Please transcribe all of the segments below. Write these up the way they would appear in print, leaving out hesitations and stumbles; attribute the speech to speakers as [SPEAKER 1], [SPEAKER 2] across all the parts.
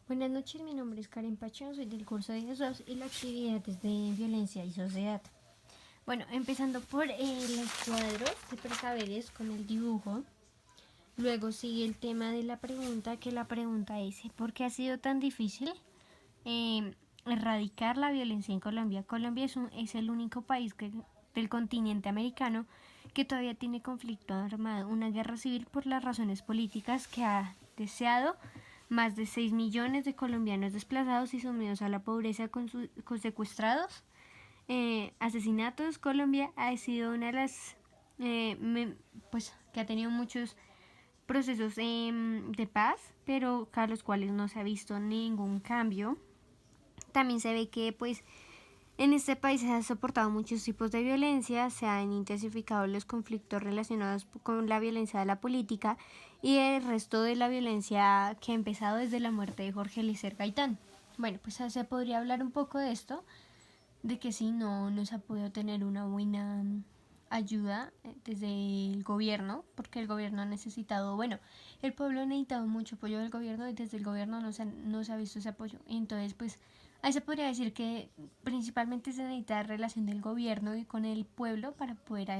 [SPEAKER 1] Buenas noches, mi nombre es Karen Pacheco, soy del curso de SOS y la actividad es de violencia y sociedad. Bueno, empezando por los cuadros de presaberes con el dibujo. Luego sigue el tema de la pregunta, que la pregunta es ¿por qué ha sido tan difícil erradicar la violencia en Colombia? Colombia es el único país del continente americano que todavía tiene conflicto armado, una guerra civil por las razones políticas que ha deseado más de 6 millones de colombianos desplazados y sumidos a la pobreza con secuestrados, asesinatos. Colombia ha sido una de las pues que ha tenido muchos procesos de paz, pero a los cuales no se ha visto ningún cambio. También se ve que pues en este país se han soportado muchos tipos de violencia, se han intensificado los conflictos relacionados con la violencia de la política y el resto de la violencia que ha empezado desde la muerte de Jorge Eliezer Gaitán. Bueno, pues se podría hablar un poco de esto, de que sí, no se ha podido tener una buena ayuda desde el gobierno, porque el gobierno ha necesitado, bueno, el pueblo ha necesitado mucho apoyo del gobierno y desde el gobierno no se ha visto ese apoyo. Entonces, pues, ahí se podría decir que principalmente se necesita relación del gobierno y con el pueblo para poder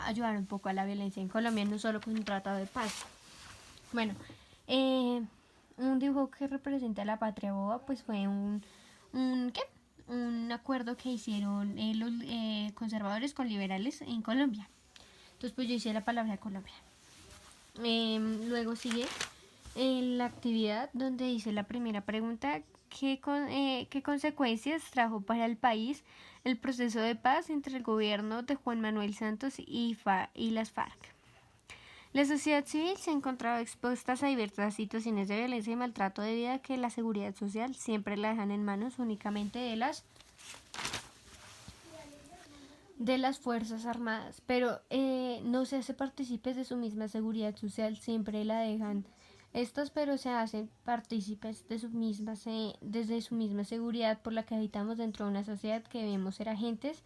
[SPEAKER 1] ayudar un poco a la violencia en Colombia, no solo con un tratado de paz. Bueno, eh, un dibujo que representa a la patria boba, pues fue ¿qué? Un acuerdo que hicieron los conservadores con liberales en Colombia. Entonces, pues yo hice la palabra Colombia. Luego sigue la actividad donde dice la primera pregunta: ¿qué consecuencias trajo para el país el proceso de paz entre el gobierno de Juan Manuel Santos y las FARC? La sociedad civil se ha encontrado expuesta a diversas situaciones de violencia y maltrato debido a que la seguridad social siempre la dejan en manos únicamente de las Fuerzas Armadas, pero no se hace partícipes de su misma seguridad social, siempre la dejan estos, pero se hacen partícipes de desde su misma seguridad por la que habitamos dentro de una sociedad que debemos ser agentes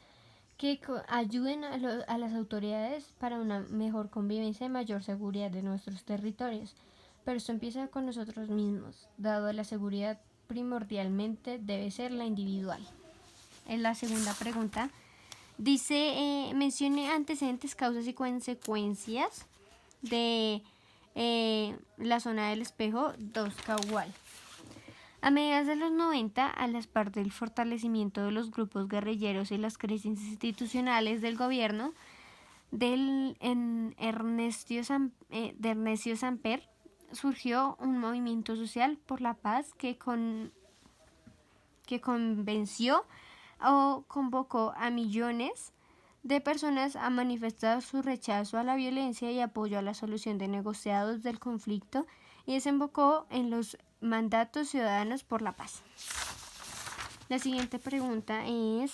[SPEAKER 1] que ayuden a las autoridades para una mejor convivencia y mayor seguridad de nuestros territorios. Pero esto empieza con nosotros mismos, dado la seguridad primordialmente debe ser la individual. En la segunda pregunta dice, mencione antecedentes, causas y consecuencias de la zona del espejo 2 Cagual. A mediados de los 90, a las partes del fortalecimiento de los grupos guerrilleros y las crisis institucionales del gobierno de Ernesto Samper, surgió un movimiento social por la paz que convenció o convocó a millones de personas a manifestar su rechazo a la violencia y apoyo a la solución de negociados del conflicto y desembocó en los mandatos ciudadanos por la paz. La siguiente pregunta es: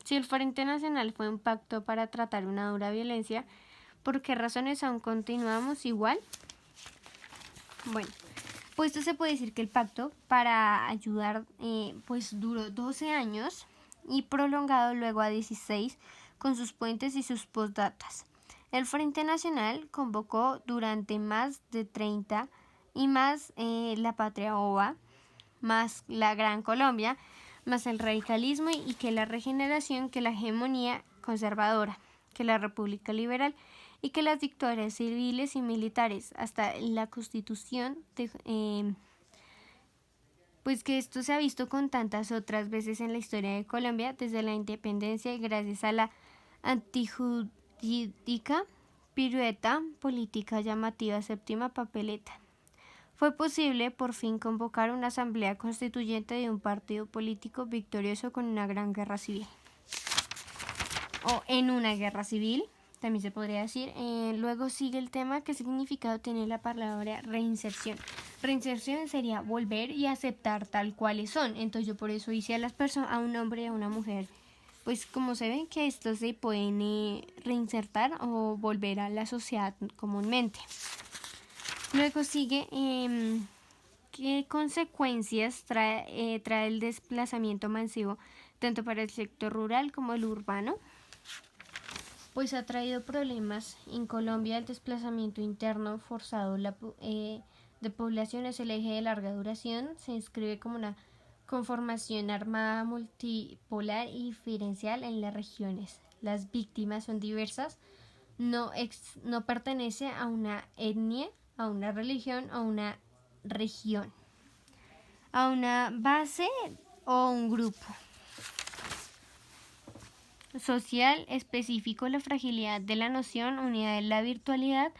[SPEAKER 1] si el Frente Nacional fue un pacto para tratar una dura violencia, ¿por qué razones aún continuamos igual? Bueno, pues esto se puede decir que el pacto para ayudar pues duró 12 años y prolongado luego a 16 con sus puentes y sus postdatas. El Frente Nacional convocó durante más de 30 y más la Patria Ova, más la Gran Colombia, más el radicalismo y que la regeneración, que la hegemonía conservadora, que la República Liberal y que las dictaduras civiles y militares hasta la Constitución pues que esto se ha visto con tantas otras veces en la historia de Colombia desde la independencia y gracias a la antijurídica pirueta política llamativa séptima papeleta. Fue posible por fin convocar una asamblea constituyente de un partido político victorioso con una gran guerra civil. O en una guerra civil, también se podría decir. Luego sigue el tema: ¿qué significado tiene la palabra reinserción? Reinserción sería volver y aceptar tal cuales son. Entonces yo por eso hice a las personas, a un hombre y a una mujer, pues como se ven que estos se pueden reinsertar o volver a la sociedad comúnmente. Luego sigue qué consecuencias trae el desplazamiento masivo tanto para el sector rural como el urbano. Pues ha traído problemas en Colombia el desplazamiento interno forzado de población es el eje de larga duración. Se inscribe como una conformación armada multipolar y diferencial en las regiones. Las víctimas son diversas, no pertenece a una etnia, a una religión o una región, a una base o un grupo social específico. La fragilidad de la noción unida de la virtualidad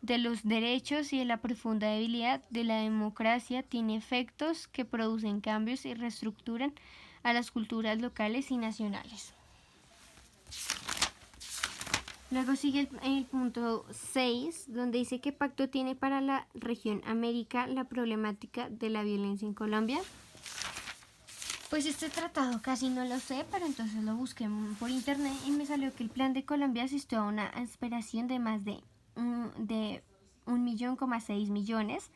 [SPEAKER 1] de los derechos y de la profunda debilidad de la democracia tiene efectos que producen cambios y reestructuran a las culturas locales y nacionales. Luego sigue el punto 6, donde dice que pacto tiene para la región América la problemática de la violencia en Colombia. Pues este tratado casi no lo sé, pero entonces lo busqué por internet y me salió que el plan de Colombia asistió a una aspiración de más de 1,6 millones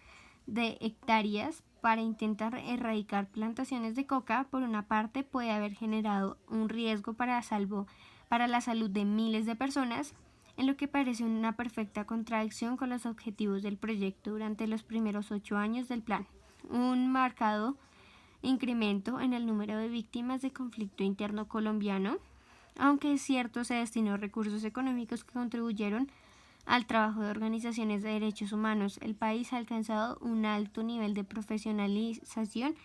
[SPEAKER 1] de hectáreas para intentar erradicar plantaciones de coca. Por una parte, puede haber generado un riesgo para la salud de miles de personas, en lo que parece una perfecta contradicción con los objetivos del proyecto durante los primeros 8 años del plan. Un marcado incremento en el número de víctimas de conflicto interno colombiano, aunque es cierto se destinó recursos económicos que contribuyeron al trabajo de organizaciones de derechos humanos. El país ha alcanzado un alto nivel de profesionalización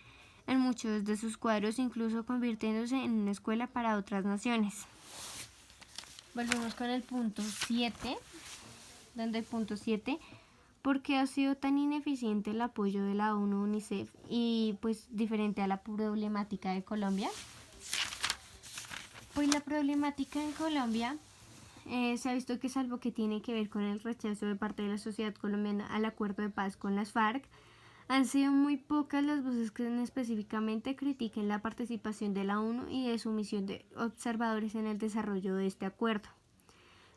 [SPEAKER 1] en muchos de sus cuadros, incluso convirtiéndose en una escuela para otras naciones. Volvemos con el punto 7, donde el punto 7, ¿por qué ha sido tan ineficiente el apoyo de la ONU, UNICEF y pues diferente a la problemática de Colombia? Pues la problemática en Colombia se ha visto que, salvo que tiene que ver con el rechazo de parte de la sociedad colombiana al acuerdo de paz con las FARC, han sido muy pocas las voces que específicamente critiquen la participación de la ONU y de su misión de observadores en el desarrollo de este acuerdo.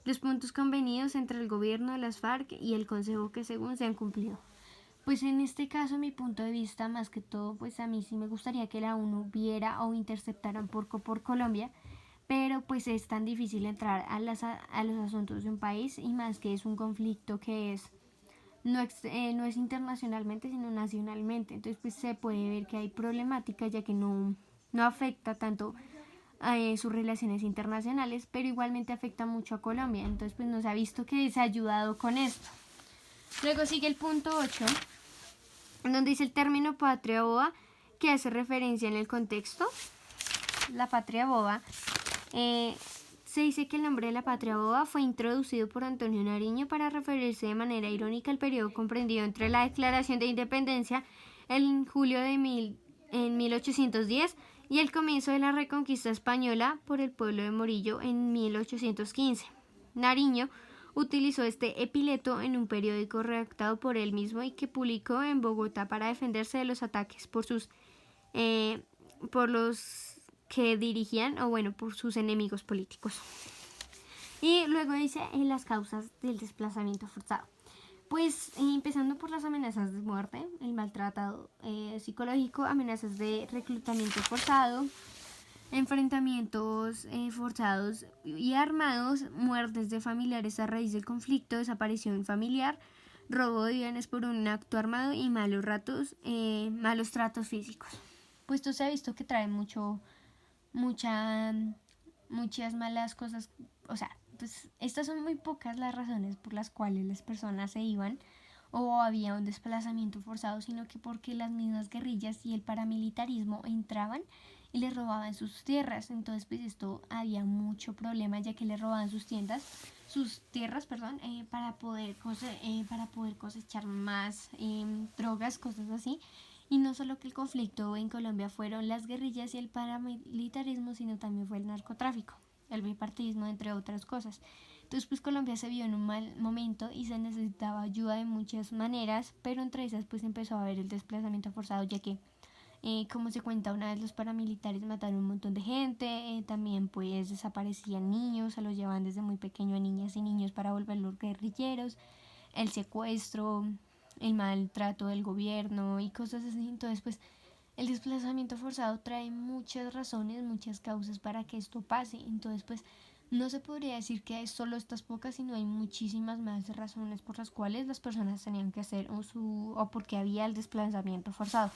[SPEAKER 1] Los puntos convenidos entre el gobierno de las FARC y el Consejo que según se han cumplido. Pues en este caso, mi punto de vista, más que todo, pues a mí sí me gustaría que la ONU viera o interceptara un poco por Colombia, pero pues es tan difícil entrar a los asuntos de un país, y más que es un conflicto que no es internacionalmente sino nacionalmente. Entonces pues se puede ver que hay problemática, ya que no afecta tanto sus relaciones internacionales, pero igualmente afecta mucho a Colombia. Entonces pues nos ha visto que se ha ayudado con esto. Luego sigue el punto 8, donde dice el término patria boba, que hace referencia en el contexto. La patria boba, se dice que el nombre de la patria boba fue introducido por Antonio Nariño para referirse de manera irónica al periodo comprendido entre la Declaración de Independencia en julio de 1810 y el comienzo de la Reconquista española por el pueblo de Morillo en 1815. Nariño utilizó este epíteto en un periódico redactado por él mismo y que publicó en Bogotá para defenderse de los ataques por los que dirigían, por sus enemigos políticos. Y luego dice las causas del desplazamiento forzado. Pues empezando por las amenazas de muerte, el maltrato psicológico, amenazas de reclutamiento forzado, enfrentamientos forzados y armados, muertes de familiares a raíz del conflicto, desaparición familiar, robo de bienes por un acto armado y malos tratos físicos. Pues esto se ha visto que trae muchas malas cosas. O sea, pues estas son muy pocas las razones por las cuales las personas se iban o había un desplazamiento forzado, sino que porque las mismas guerrillas y el paramilitarismo entraban y les robaban sus tierras. Entonces pues esto había mucho problema, ya que les robaban sus tierras, para poder cosechar más drogas, cosas así. Y no solo que el conflicto en Colombia fueron las guerrillas y el paramilitarismo, sino también fue el narcotráfico, el bipartidismo, entre otras cosas. Entonces pues Colombia se vio en un mal momento y se necesitaba ayuda de muchas maneras, pero entre esas pues empezó a haber el desplazamiento forzado, ya que como se cuenta, una vez los paramilitares mataron un montón de gente, también pues desaparecían niños, se los llevaban desde muy pequeño a niñas y niños para volverlos guerrilleros, el secuestro, el maltrato del gobierno y cosas así. Entonces pues el desplazamiento forzado trae muchas razones, muchas causas para que esto pase. Entonces pues No se podría decir que hay solo estas pocas, sino hay muchísimas más razones por las cuales las personas tenían que hacer o porque había el desplazamiento forzado.